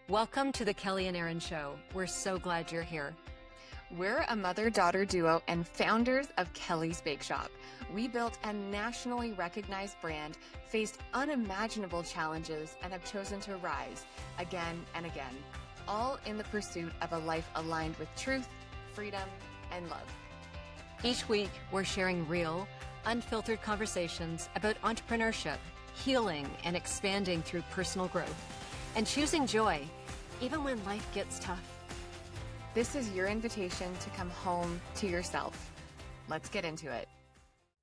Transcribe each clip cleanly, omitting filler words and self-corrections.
Welcome to the Kelly and Erinn Show. We're so glad you're here. We're a mother-daughter duo and founders of Kelly's Bake Shop. We built a nationally recognized brand, faced unimaginable challenges, and have chosen to rise again and again, all in the pursuit of a life aligned with truth, freedom, and love. Each week, we're sharing real, unfiltered conversations about entrepreneurship, healing, and expanding through personal growth, and choosing joy, even when life gets tough. This is your invitation to come home to yourself. Let's get into it.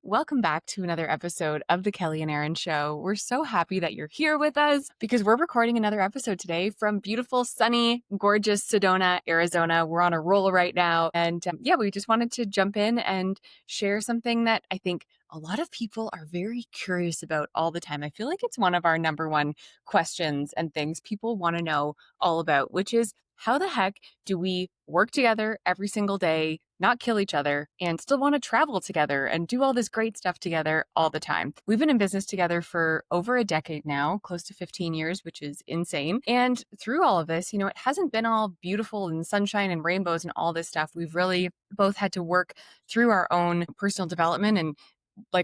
Welcome back to another episode of the Kelly and Erinn Show. We're so happy that you're here with us because we're recording another episode today from beautiful, sunny, gorgeous Sedona, Arizona. We're on a roll right now. And we just wanted to jump in and share something that I think a lot of people are very curious about all the time. I feel like it's one of our number one questions and things people want to know all about, which is how the heck do we work together every single day, not kill each other, and still want to travel together and do all this great stuff together all the time? We've been in business together for over a decade now, close to 15 years, which is insane. And through all of this, it hasn't been all beautiful and sunshine and rainbows and all this stuff. We've really both had to work through our own personal development and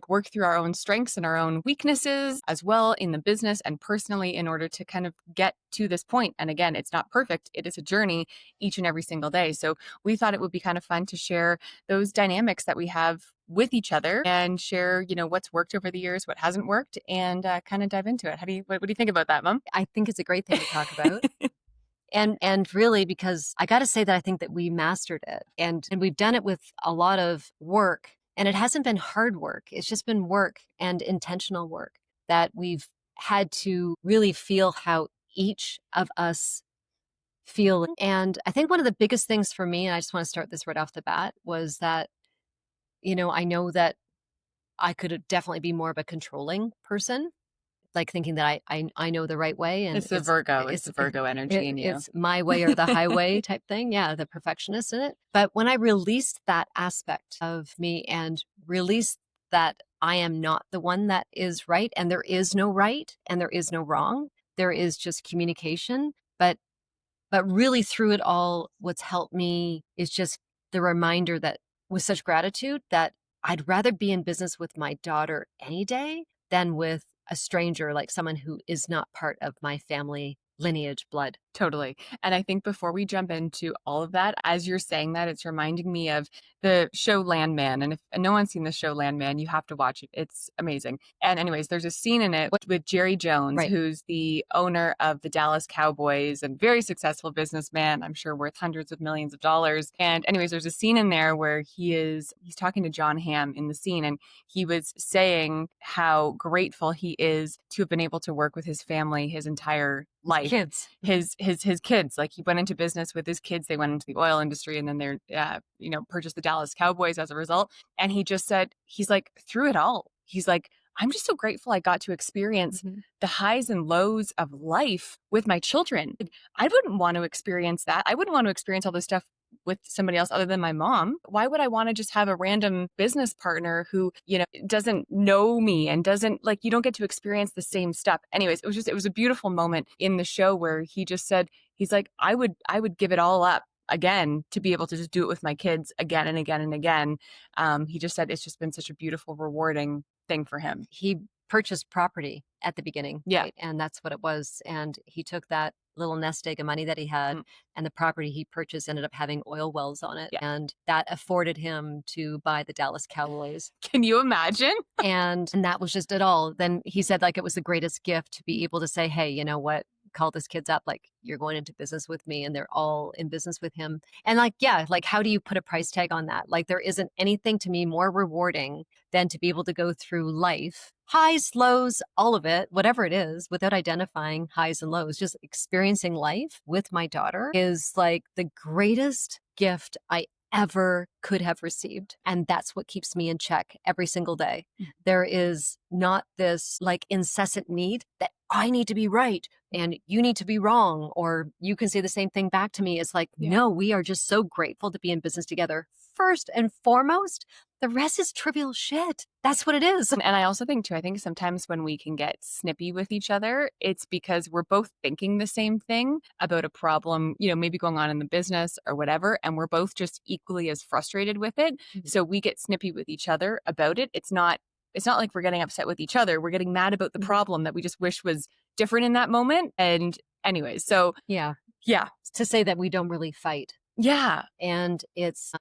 work through our own strengths and our own weaknesses as well in the business and personally in order to kind of get to this point. And again, it's not perfect. It is a journey each and every single day. So we thought it would be kind of fun to share those dynamics that we have with each other and share, what's worked over the years, what hasn't worked, and kind of dive into it. What do you think about that, Mom? I think it's a great thing to talk about. And really, because I got to say that I think that we mastered it and we've done it with a lot of work. And it hasn't been hard work. It's just been work and intentional work that we've had to really feel how each of us feel. And I think one of the biggest things for me, and I just want to start this right off the bat, was that, I know that I could definitely be more of a controlling person, like thinking that I know the right way. And it's the Virgo. It's the Virgo energy in you. It's my way or the highway type thing. Yeah, the perfectionist in it. But when I released that aspect of me and released that I am not the one that is right, and there is no right and there is no wrong. There is just communication. But really through it all, what's helped me is just the reminder that with such gratitude that I'd rather be in business with my daughter any day than with a stranger, like someone who is not part of my family lineage, blood. Totally. And I think before we jump into all of that, as you're saying that, it's reminding me of the show Landman. And if no one's seen the show Landman, you have to watch it. It's amazing. And anyways, there's a scene in it with Jerry Jones, Right, who's the owner of the Dallas Cowboys and very successful businessman, I'm sure worth hundreds of millions of dollars. And anyways, there's a scene in there where he's talking to John Hamm in the scene, and he was saying how grateful he is to have been able to work with his family his entire life. kids. His kids, like he went into business with his kids. They went into the oil industry and then they're, purchased the Dallas Cowboys as a result. And he just said, he's like, through it all, he's like, I'm just so grateful I got to experience the highs and lows of life with my children. I wouldn't want to experience that. I wouldn't want to experience all this stuff with somebody else other than my mom. Why would I want to just have a random business partner who, doesn't know me and doesn't you don't get to experience the same stuff. Anyways, it was a beautiful moment in the show where he just said, he's like, I would give it all up again to be able to just do it with my kids again and again and again. He just said it's just been such a beautiful, rewarding thing for him. He purchased property at the beginning. Yeah. Right? And that's what it was. And he took that little nest egg of money that he had and the property he purchased ended up having oil wells on it. Yeah. And that afforded him to buy the Dallas Cowboys. Can you imagine? and that was just it all. Then he said it was the greatest gift to be able to say, hey, you know what? Call this kids up, you're going into business with me, and they're all in business with him. And how do you put a price tag on that? There isn't anything to me more rewarding than to be able to go through life, highs, lows, all of it, whatever it is, without identifying highs and lows. Just experiencing life with my daughter is the greatest gift I ever could have received. And that's what keeps me in check every single day. There is not this incessant need that I need to be right and you need to be wrong, or you can say the same thing back to me. It's like, no, we are just so grateful to be in business together. First and foremost, the rest is trivial shit. That's what it is. And I also think too, I think sometimes when we can get snippy with each other, it's because we're both thinking the same thing about a problem, maybe going on in the business or whatever. And we're both just equally as frustrated with it. Mhm. So we get snippy with each other about it. It's not like we're getting upset with each other. We're getting mad about the problem that we just wish was different in that moment. And anyways, so yeah. Yeah. To say that we don't really fight. Yeah. And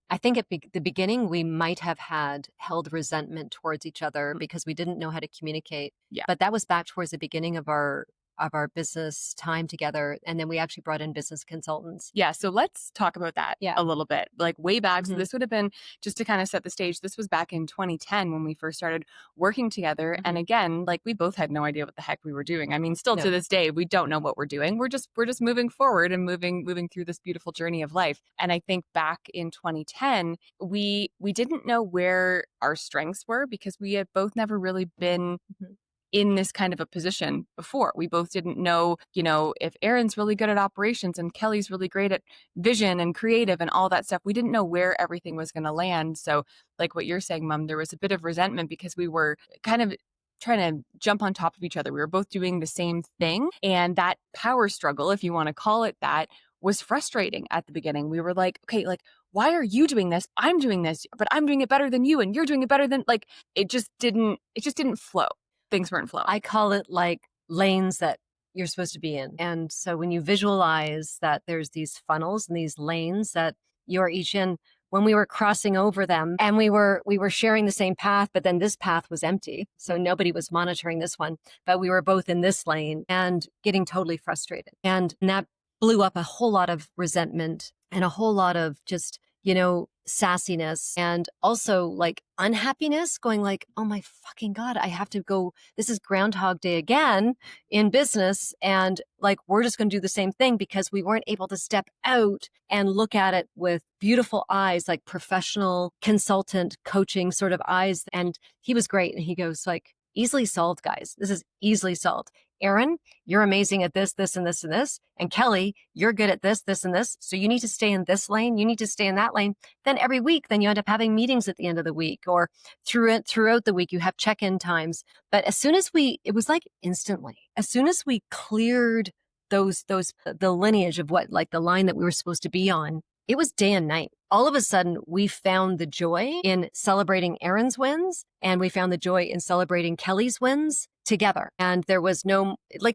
I think at the beginning, we might have held resentment towards each other because we didn't know how to communicate. Yeah. But that was back towards the beginning of our business time together. And then we actually brought in business consultants. Yeah. So let's talk about that a little bit, like way back. So this would have been, just to kind of set the stage, this was back in 2010 when we first started working together. And again, like we both had no idea what the heck we were doing. I mean, still to this day, we don't know what we're doing. We're just moving forward and moving through this beautiful journey of life. And I think back in 2010, we didn't know where our strengths were because we had both never really been in this kind of a position before. We both didn't know, if Erin's really good at operations and Kelly's really great at vision and creative and all that stuff. We didn't know where everything was going to land. So like what you're saying, Mom, there was a bit of resentment because we were kind of trying to jump on top of each other. We were both doing the same thing. And that power struggle, if you want to call it that, was frustrating at the beginning. We were like, okay, like, why are you doing this? I'm doing this, but I'm doing it better than you. And you're doing it better than, like, it just didn't flow. Things weren't flowing. I call it like lanes that you're supposed to be in. And so when you visualize that there's these funnels and these lanes that you're each in, when we were crossing over them and we were sharing the same path, but then this path was empty. So nobody was monitoring this one, but we were both in this lane and getting totally frustrated. And that blew up a whole lot of resentment and a whole lot of just, sassiness and also like unhappiness, going like, oh my fucking God, I have to go. This is Groundhog Day again in business. And like, we're just going to do the same thing because we weren't able to step out and look at it with beautiful eyes, like professional consultant coaching sort of eyes. And he was great. And he goes like, easily solved, guys. This is easily solved. Erinn, you're amazing at this, this, and this, and this. And Kelly, you're good at this, this, and this. So you need to stay in this lane. You need to stay in that lane. Then every week, then you end up having meetings at the end of the week or throughout the week, you have check-in times. But as soon as it was like instantly, as soon as we cleared the lineage of what, like the line that we were supposed to be on, it was day and night. All of a sudden, we found the joy in celebrating Erin's wins, and we found the joy in celebrating Kelly's wins together. And there was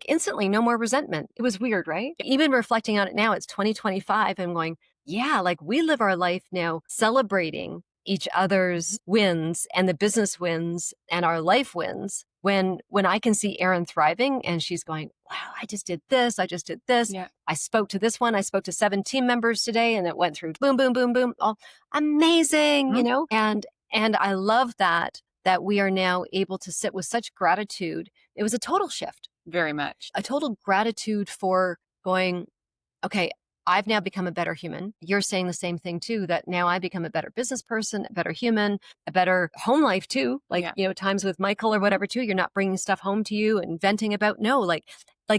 instantly no more resentment. It was weird, right? Even reflecting on it now, it's 2025 and going, yeah, like we live our life now celebrating each other's wins and the business wins and our life wins. When I can see Erinn thriving and she's going, wow, I just did this. Yeah. I spoke to this one. I spoke to 7 team members today and it went through boom, boom, boom, boom. Oh, amazing, And I love that we are now able to sit with such gratitude. It was a total shift. Very much. A total gratitude for going, okay, I've now become a better human. You're saying the same thing too, that now I become a better business person, a better human, a better home life too. Like, times with Michael or whatever too, you're not bringing stuff home to you and venting about, no, like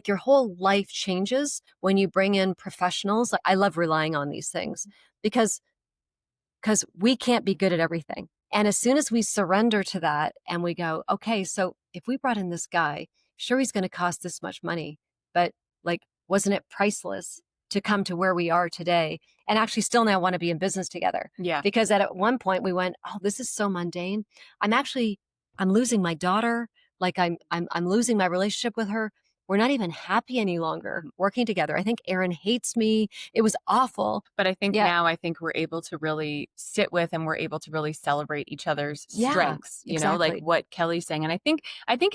your whole life changes when you bring in professionals. Like, I love relying on these things because we can't be good at everything. And as soon as we surrender to that and we go, okay, so if we brought in this guy, sure, he's going to cost this much money, but like, wasn't it priceless to come to where we are today and actually still now want to be in business together? Yeah. Because at one point we went, oh, this is so mundane. I'm losing my daughter. Like I'm losing my relationship with her. We're not even happy any longer working together. I think Erinn hates me. It was awful. But I think now we're able to really sit with and we're able to really celebrate each other's strengths, like what Kelly's saying. And I think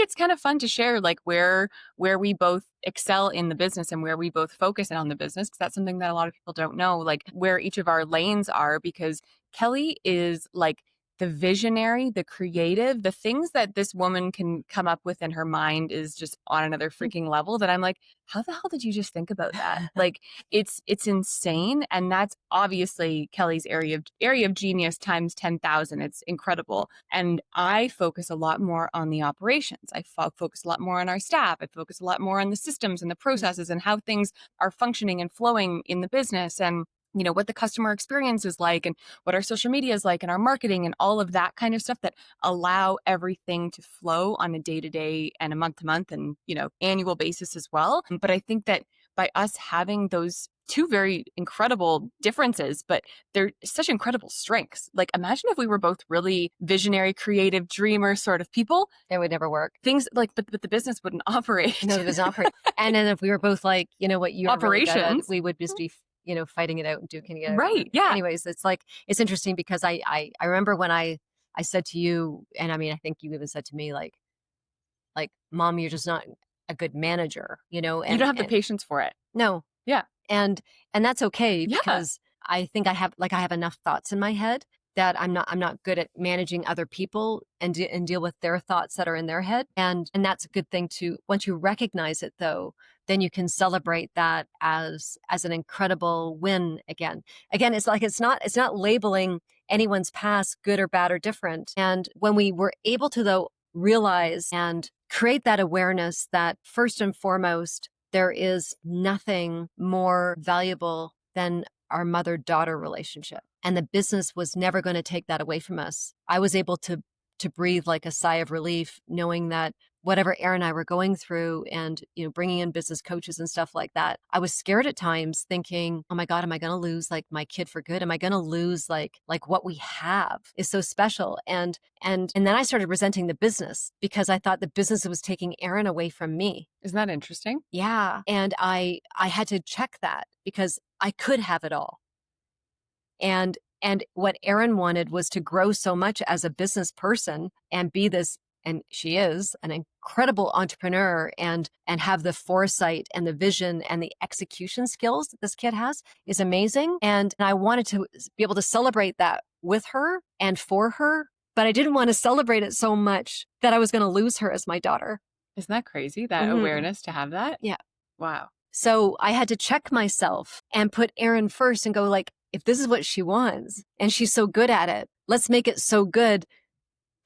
it's kind of fun to share like where we both excel in the business and where we both focus in on the business, because that's something that a lot of people don't know, like where each of our lanes are, because Kelly is like the visionary, the creative, the things that this woman can come up with in her mind is just on another freaking level that I'm like, how the hell did you just think about that? Like it's insane. And that's obviously Kelly's area of genius times 10,000. It's incredible. And I focus a lot more on the operations. I focus a lot more on our staff. I focus a lot more on the systems and the processes and how things are functioning and flowing in the business, and what the customer experience is like, and what our social media is like, and our marketing, and all of that kind of stuff that allow everything to flow on a day-to-day and a month-to-month and, annual basis as well. But I think that by us having those two very incredible differences, but they're such incredible strengths. Like, imagine if we were both really visionary, creative, dreamer sort of people. It would never work. Things like, but the business wouldn't operate. No, it doesn't operate. And then if we were both like, what you're operations, really good at, we would just be fighting it out and duking it out. Right. Yeah. Anyways, it's interesting because I remember when I said to you, and I mean, I think you even said to me, like, Mom, you're just not a good manager, and you don't have the patience for it. No. Yeah. And that's okay, Yeah. because I think I have enough thoughts in my head that I'm not good at managing other people and deal with their thoughts that are in their head. And that's a good thing to, once you recognize it though, then you can celebrate that as an incredible win again. Again, it's like, it's not labeling anyone's past good or bad or different. And when we were able to though realize and create that awareness that first and foremost, there is nothing more valuable than our mother-daughter relationship. And the business was never going to take that away from us. I was able to breathe like a sigh of relief, knowing that whatever Erin and I were going through and, bringing in business coaches and stuff like that, I was scared at times thinking, oh my God, am I going to lose like my kid for good? Am I going to lose like what we have is so special? And then I started resenting the business because I thought the business was taking Erin away from me. Isn't that interesting? Yeah. And I had to check that because I could have it all. And what Erin wanted was to grow so much as a business person and be this, and she is an incredible entrepreneur, and have the foresight and the vision and the execution skills that this kid has is amazing. And I wanted to be able to celebrate that with her and for her, but I didn't want to celebrate it so much that I was going to lose her as my daughter. Isn't that crazy? That awareness to have that? Yeah. Wow. So I had to check myself and put Erin first and go like, if this is what she wants and she's so good at it, let's make it so good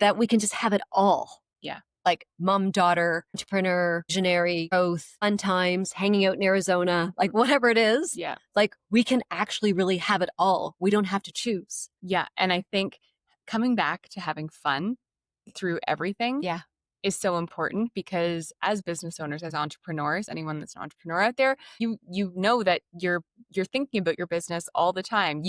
that we can just have it all. Yeah. Like mom, daughter, entrepreneur, visionary, growth, fun times, hanging out in Arizona, like whatever it is. Yeah. Like we can actually really have it all. We don't have to choose. Yeah. And I think coming back to having fun through everything. Yeah. Is so important, because as business owners, as entrepreneurs, anyone that's an entrepreneur out there, you know that you're thinking about your business all the time.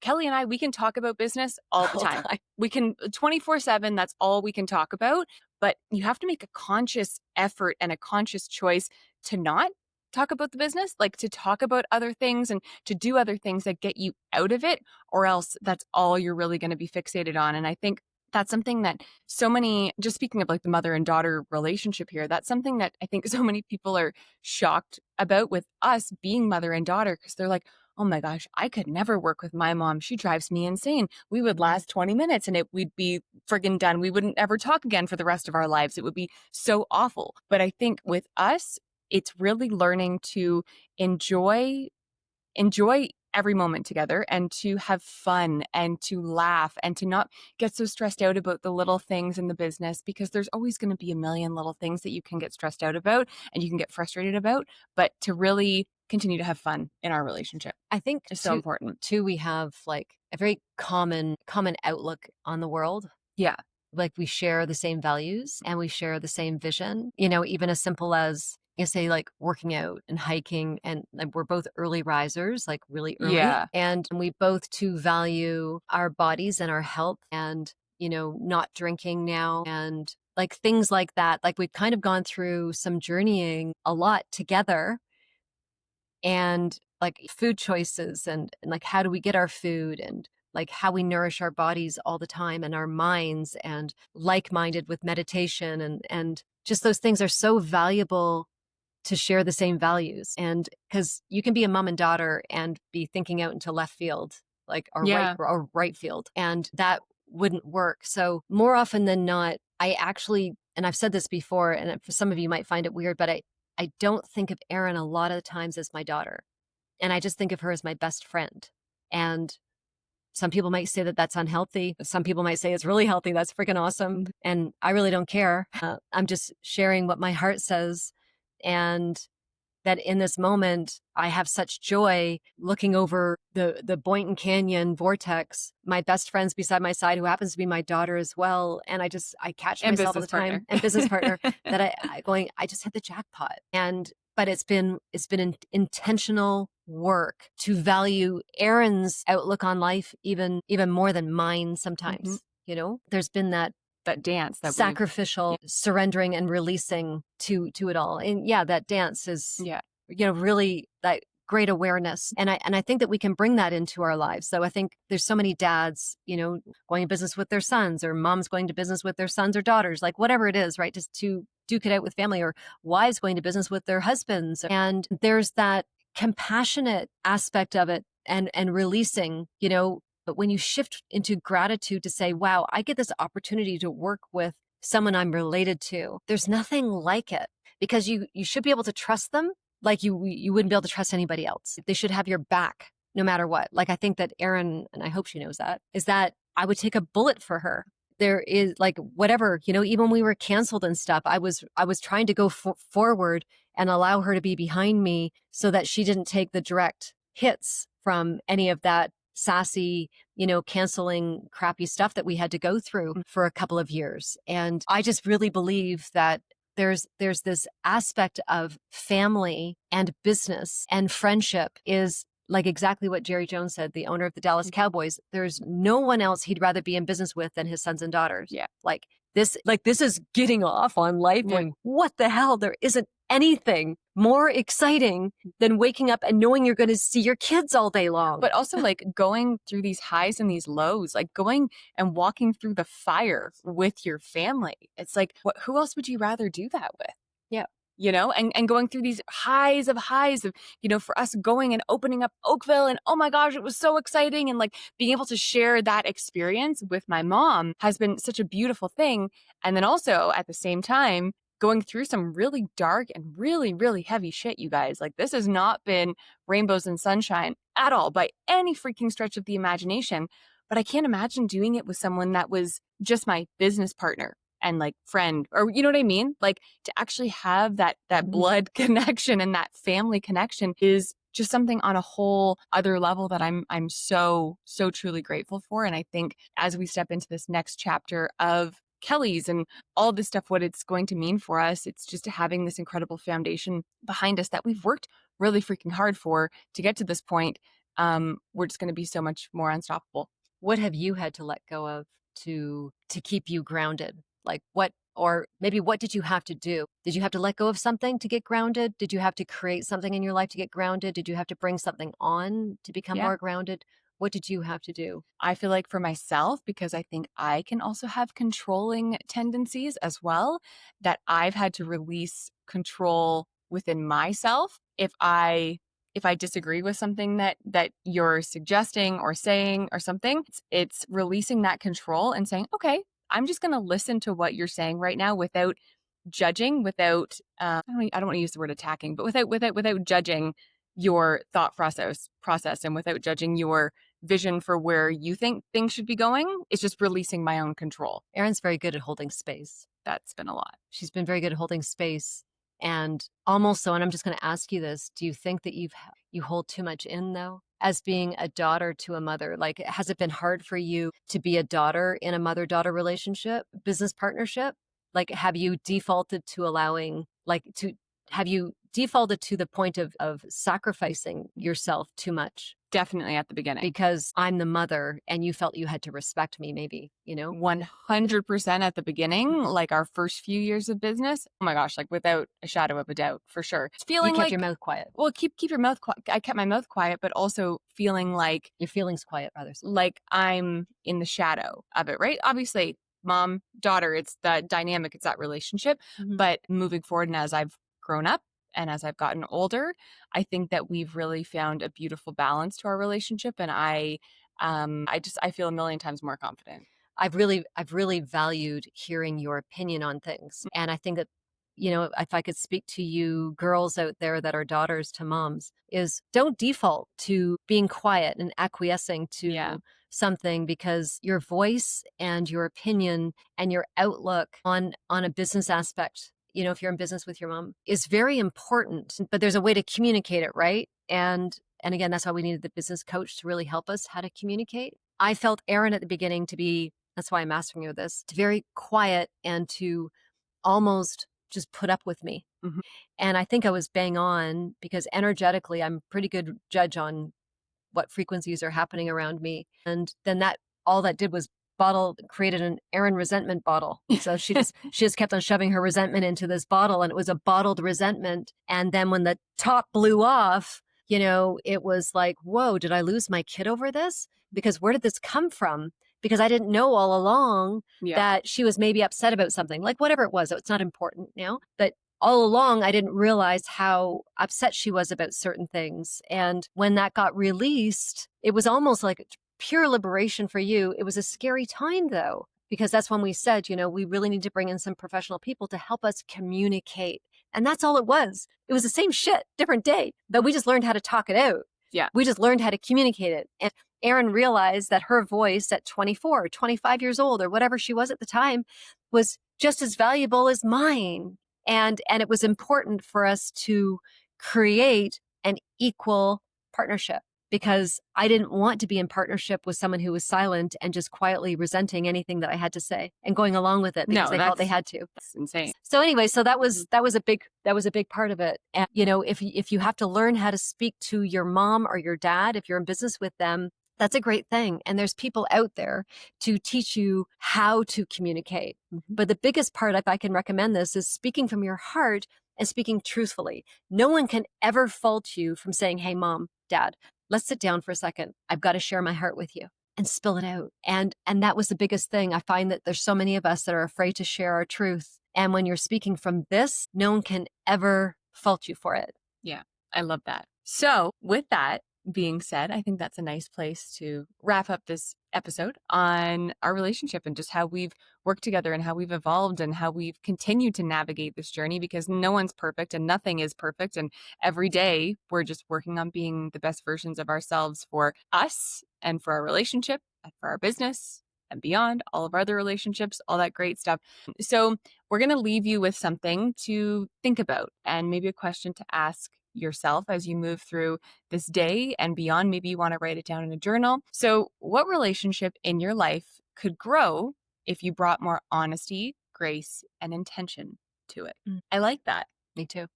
Kelly and I, we can talk about business all the time. We can 24/7. That's all we can talk about. But you have to make a conscious effort and a conscious choice to not talk about the business, like to talk about other things and to do other things that get you out of it, or else that's all you're really going to be fixated on. And I think that's something that so many, just speaking of like the mother and daughter relationship here, that's something that I think so many people are shocked about with us being mother and daughter, because they're like, oh my gosh, I could never work with my mom. She drives me insane. We would last 20 minutes and we'd be friggin' done. We wouldn't ever talk again for the rest of our lives. It would be so awful. But I think with us, it's really learning to enjoy every moment together and to have fun and to laugh and to not get so stressed out about the little things in the business, because there's always going to be a million little things that you can get stressed out about and you can get frustrated about, but to really continue to have fun in our relationship. I think is so important. Too, we have like a very common outlook on the world. Yeah. Like we share the same values and we share the same vision, even as simple as, say like working out and hiking, and like, we're both early risers, like really early. Yeah. And we both too value our bodies and our health and, not drinking now and like things like that. Like we've kind of gone through some journeying a lot together, and like food choices and like how do we get our food and like how we nourish our bodies all the time and our minds, and like-minded with meditation and just those things are so valuable to share the same values. And because you can be a mom and daughter and be thinking out into left field, like or right field, and that wouldn't work. So more often than not, I actually, and I've said this before, and for some of you might find it weird, but I don't think of Erin a lot of the times as my daughter. And I just think of her as my best friend. And some people might say that that's unhealthy. Some people might say it's really healthy. That's freaking awesome. And I really don't care. I'm just sharing what my heart says. And that in this moment, I have such joy looking over the Boynton Canyon vortex, my best friend's beside my side, who happens to be my daughter as well. And I catch And myself all the business partner. time, and business partner, that I just hit the jackpot. But it's been intentional work to value Erin's outlook on life even more than mine sometimes. You know, there's been that dance, that sacrificial surrendering and releasing to it all. And yeah, that dance is, really that great awareness. And I think that we can bring that into our lives. So I think there's so many dads, going to business with their sons, or moms going to business with their sons or daughters, like whatever it is, right? Just to duke it out with family, or wives going to business with their husbands. And there's that compassionate aspect of it, and releasing, but when you shift into gratitude to say, wow, I get this opportunity to work with someone I'm related to, there's nothing like it, because you should be able to trust them like you wouldn't be able to trust anybody else. They should have your back no matter what. Like, I think that Erin, and I hope she knows that, is that I would take a bullet for her. There is, like, whatever, even when we were canceled and stuff, I was trying to go forward and allow her to be behind me so that she didn't take the direct hits from any of that sassy, canceling crappy stuff that we had to go through for a couple of years. And I just really believe that there's this aspect of family and business and friendship is like exactly what Jerry Jones said, the owner of the Dallas Cowboys. There's no one else he'd rather be in business with than his sons and daughters. Yeah. Like this is getting off on life going, what the hell? There isn't anything more exciting than waking up and knowing you're going to see your kids all day long. But also, like, going through these highs and these lows, like going and walking through the fire with your family. It's like, who else would you rather do that with? Yeah. And going through these highs of, for us going and opening up Oakville, and oh my gosh, it was so exciting. And like being able to share that experience with my mom has been such a beautiful thing. And then also at the same time, going through some really dark and really, really heavy shit, you guys. Like, this has not been rainbows and sunshine at all by any freaking stretch of the imagination. But I can't imagine doing it with someone that was just my business partner and like friend, or you know what I mean? Like, to actually have that blood connection and that family connection is just something on a whole other level that I'm so, so truly grateful for. And I think as we step into this next chapter of Kelly's and all this stuff, what it's going to mean for us, it's just having this incredible foundation behind us that we've worked really freaking hard for to get to this point. We're just going to be so much more unstoppable. What have you had to let go of to keep you grounded? Like what, or maybe what did you have to do? Did you have to let go of something to get grounded? Did you have to create something in your life to get grounded? Did you have to bring something on to become more grounded? What did you have to do? I feel like for myself, because I think I can also have controlling tendencies as well, that I've had to release control within myself. If I disagree with something that you're suggesting or saying or something, it's releasing that control and saying, okay, I'm just going to listen to what you're saying right now without judging, without, I don't want to use the word attacking, but without judging your thought process and without judging your vision for where you think things should be going. It's just releasing my own control. Erin's very good at holding space. That's been a lot. She's been very good at holding space. And almost so, and I'm just going to ask you this, do you think that you hold too much in, though, as being a daughter to a mother? Like, has it been hard for you to be a daughter in a mother-daughter relationship, business partnership? Like, have you defaulted to allowing, have you defaulted to the point of sacrificing yourself too much? Definitely at the beginning. Because I'm the mother and you felt you had to respect me, maybe, 100% at the beginning, like our first few years of business. Oh my gosh, like without a shadow of a doubt, for sure. Feeling you kept your mouth quiet. Well, keep your mouth quiet. I kept my mouth quiet, but also feeling like your feelings quiet, rather. Like I'm in the shadow of it, right? Obviously, mom, daughter, it's that dynamic, it's that relationship. Mm-hmm. But moving forward, and as I've grown up, and as I've gotten older, I think that we've really found a beautiful balance to our relationship. And I feel a million times more confident. I've really valued hearing your opinion on things. And I think that, if I could speak to you girls out there that are daughters to moms, is don't default to being quiet and acquiescing to something, because your voice and your opinion and your outlook on a business aspect, if you're in business with your mom, is very important. But there's a way to communicate it, right? And again, that's why we needed the business coach to really help us how to communicate. I felt Erinn at the beginning to be, that's why I'm asking you this, to very quiet and to almost just put up with me. Mhm. And I think I was bang on, because energetically, I'm a pretty good judge on what frequencies are happening around me. And then all that did was created an Erinn resentment bottle. So she just kept on shoving her resentment into this bottle, and it was a bottled resentment. And then when the top blew off, it was like, whoa, did I lose my kid over this? Because where did this come from? Because I didn't know all along that she was maybe upset about something, like whatever it was. It's not important now, but all along, I didn't realize how upset she was about certain things. And when that got released, it was almost like pure liberation for you. It was a scary time, though, because that's when we said, we really need to bring in some professional people to help us communicate. And that's all it was. It was the same shit, different day, but we just learned how to talk it out. Yeah. We just learned how to communicate it. And Erinn realized that her voice at 24, 25 years old, or whatever she was at the time, was just as valuable as mine. And it was important for us to create an equal partnership, because I didn't want to be in partnership with someone who was silent and just quietly resenting anything that I had to say and going along with it because they felt they had to. That's insane. So anyway, so that was a big part of it. And if you have to learn how to speak to your mom or your dad, if you're in business with them, that's a great thing. And there's people out there to teach you how to communicate. Mm-hmm. But the biggest part, if I can recommend this, is speaking from your heart and speaking truthfully. No one can ever fault you from saying, hey, mom, dad, let's sit down for a second. I've got to share my heart with you, and spill it out. And that was the biggest thing. I find that there's so many of us that are afraid to share our truth. And when you're speaking from this, no one can ever fault you for it. Yeah, I love that. So with that being said, I think that's a nice place to wrap up this episode on our relationship and just how we've worked together and how we've evolved and how we've continued to navigate this journey, because no one's perfect and nothing is perfect. And every day we're just working on being the best versions of ourselves for us and for our relationship and for our business and beyond, all of our other relationships, all that great stuff. So we're going to leave you with something to think about and maybe a question to ask yourself as you move through this day and beyond. Maybe you want to write it down in a journal. So what relationship in your life could grow if you brought more honesty, grace, and intention to it? I like that. Me too.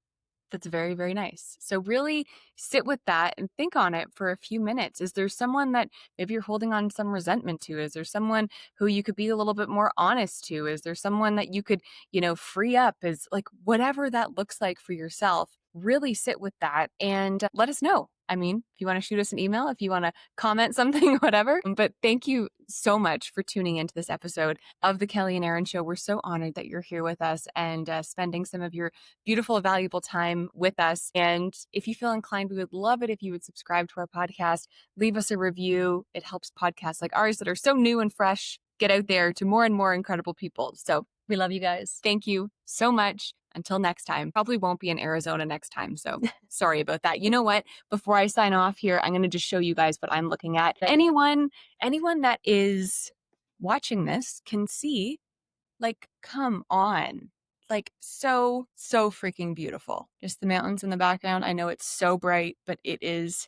That's very, very nice. So really sit with that and think on it for a few minutes. Is there someone that maybe you're holding on some resentment to? Is there someone who you could be a little bit more honest to? Is there someone that you could, free up? Is like whatever that looks like for yourself, really sit with that and let us know. I mean, if you want to shoot us an email, if you want to comment something, whatever. But thank you so much for tuning into this episode of the Kelly and Erinn Show. We're so honored that you're here with us and spending some of your beautiful, valuable time with us. And if you feel inclined, we would love it if you would subscribe to our podcast, leave us a review. It helps podcasts like ours that are so new and fresh get out there to more and more incredible people. So we love you guys. Thank you so much. Until next time, probably won't be in Arizona next time. So sorry about that. You know what? Before I sign off here, I'm going to just show you guys what I'm looking at. Anyone that is watching this can see, like, come on. Like, so freaking beautiful. Just the mountains in the background. I know it's so bright, but it is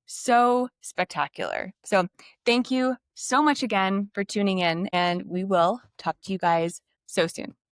so spectacular. So thank you so much again for tuning in, and we will talk to you guys so soon.